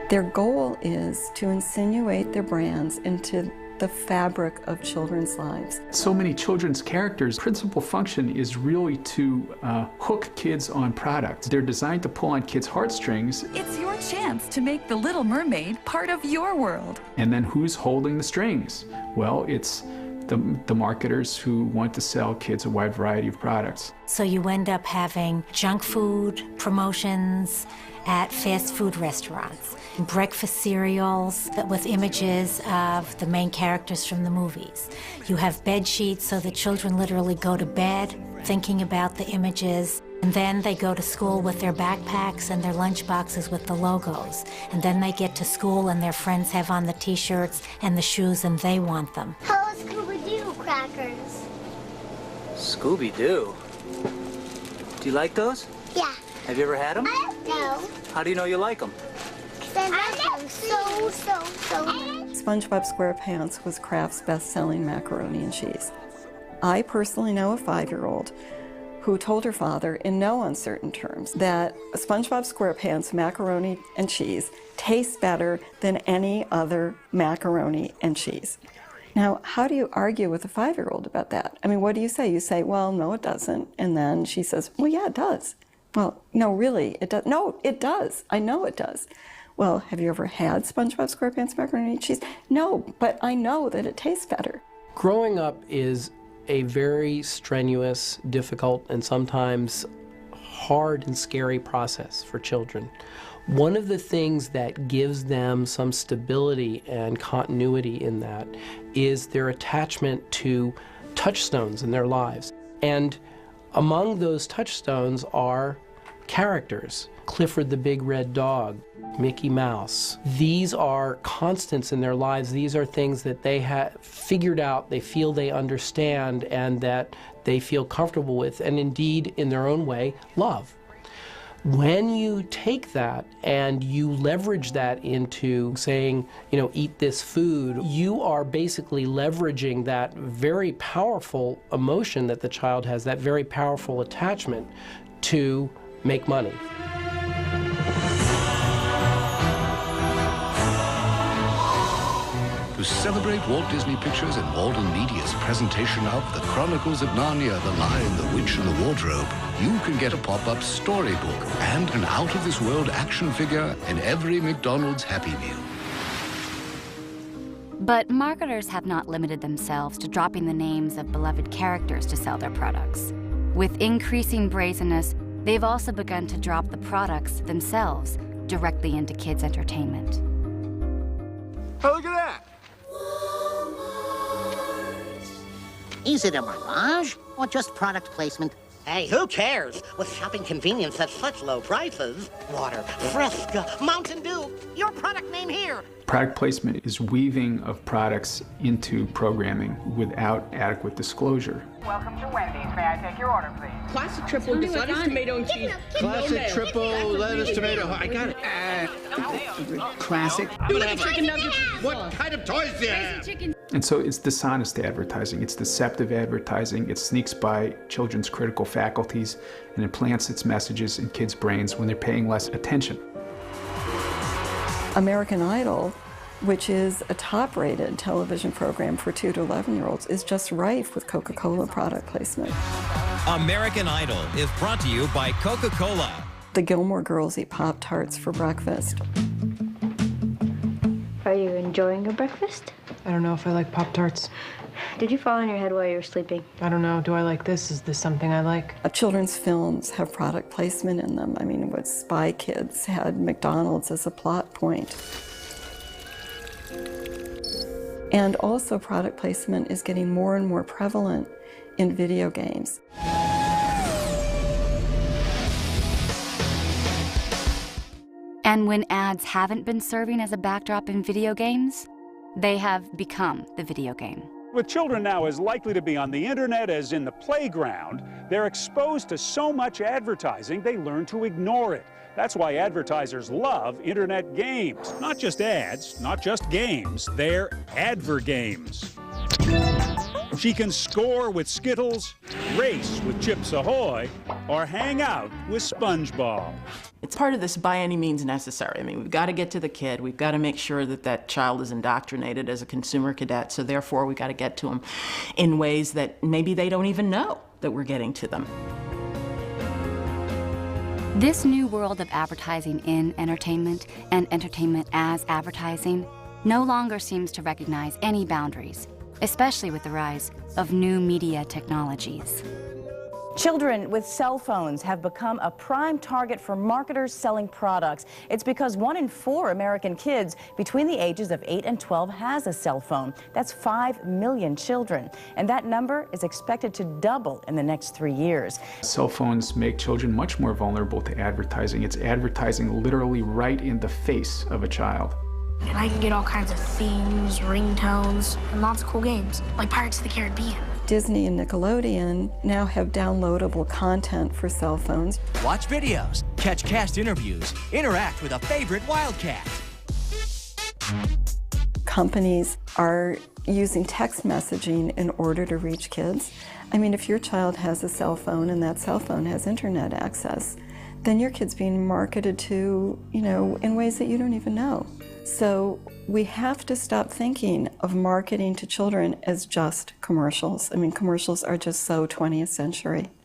Their goal is to insinuate their brands into the fabric of children's lives. So many children's characters' principal function is really to hook kids on products. They're designed to pull on kids' heartstrings. It's your chance to make The Little Mermaid part of your world. And then who's holding the strings? Well, it's the marketers who want to sell kids a wide variety of products. So you end up having junk food promotions at fast food restaurants, breakfast cereals with images of the main characters from the movies. You have bed sheets so the children literally go to bed thinking about the images. And then they go to school with their backpacks and their lunch boxes with the logos. And then they get to school and their friends have on the t-shirts and the shoes and they want them. Hello, Scooby-Doo crackers. Scooby-Doo? Do you like those? Yeah. Have you ever had them? No. How do you know you like them? Because I love them so much. SpongeBob SquarePants was Kraft's best-selling macaroni and cheese. I personally know a 5-year-old who told her father in no uncertain terms that SpongeBob SquarePants macaroni and cheese tastes better than any other macaroni and cheese. Now, how do you argue with a 5-year-old about that? I mean, what do you say? You say, well, no, it doesn't. And then she says, well, yeah, it does. Well, no, really, it does. No, it does. I know it does. Well, have you ever had SpongeBob SquarePants macaroni and cheese? No, but I know that it tastes better. Growing up is a very strenuous, difficult, and sometimes hard and scary process for children. One of the things that gives them some stability and continuity in that is their attachment to touchstones in their lives. And among those touchstones are characters. Clifford the Big Red Dog, Mickey Mouse. These are constants in their lives. These are things that they have figured out, they feel they understand, and that they feel comfortable with, and indeed, in their own way, love. When you take that and you leverage that into saying, you know, eat this food, you are basically leveraging that very powerful emotion that the child has, that very powerful attachment to make money. To celebrate Walt Disney Pictures and Walden Media's presentation of The Chronicles of Narnia, The Lion, the Witch, and the Wardrobe, you can get a pop-up storybook and an out-of-this-world action figure in every McDonald's Happy Meal. But marketers have not limited themselves to dropping the names of beloved characters to sell their products. With increasing brazenness, they've also begun to drop the products themselves directly into kids' entertainment. Oh, look at that! Is it a mirage or just product placement? Hey, who cares? With shopping convenience at such low prices. Water, Fresca, Mountain Dew, your product name here. Product placement is weaving of products into programming without adequate disclosure. Welcome to Wendy's. May I take your order, please? Classic triple lettuce, tomato, and cheese. Classic triple lettuce, tomato. I got it. Classic. Chicken nuggets. What kind of toys do you have? And so it's dishonest advertising, it's deceptive advertising, it sneaks by children's critical faculties and implants its messages in kids' brains when they're paying less attention. American Idol, which is a top-rated television program for 2 to 11-year-olds, is just rife with Coca-Cola product placement. American Idol is brought to you by Coca-Cola. The Gilmore Girls eat Pop-Tarts for breakfast. Are you enjoying your breakfast? I don't know if I like Pop-Tarts. Did you fall on your head while you were sleeping? I don't know. Do I like this? Is this something I like? Children's films have product placement in them. I mean, what Spy Kids had McDonald's as a plot point. And also product placement is getting more and more prevalent in video games. And when ads haven't been serving as a backdrop in video games, they have become the video game. With children now as likely to be on the internet as in the playground, they're exposed to so much advertising they learn to ignore it. That's why advertisers love internet games. Not just ads, not just games, they're adver games. She can score with Skittles, race with Chips Ahoy, or hang out with SpongeBob. It's part of this by any means necessary. I mean, we've got to get to the kid. We've got to make sure that that child is indoctrinated as a consumer cadet. So therefore, we've got to get to them in ways that maybe they don't even know that we're getting to them. This new world of advertising in entertainment and entertainment as advertising no longer seems to recognize any boundaries, especially with the rise of new media technologies. Children with cell phones have become a prime target for marketers selling products. It's because 1 in 4 American kids between the ages of 8 and 12 has a cell phone. That's 5 million children. And that number is expected to double in the next 3 years. Cell phones make children much more vulnerable to advertising. It's advertising literally right in the face of a child. And I can get all kinds of themes, ringtones, and lots of cool games, like Pirates of the Caribbean. Disney and Nickelodeon now have downloadable content for cell phones. Watch videos, catch cast interviews, interact with a favorite Wildcat. Companies are using text messaging in order to reach kids. I mean, if your child has a cell phone and that cell phone has internet access, then your kid's being marketed to, in ways that you don't even know. So we have to stop thinking of marketing to children as just commercials. I mean, commercials are just so 20th century.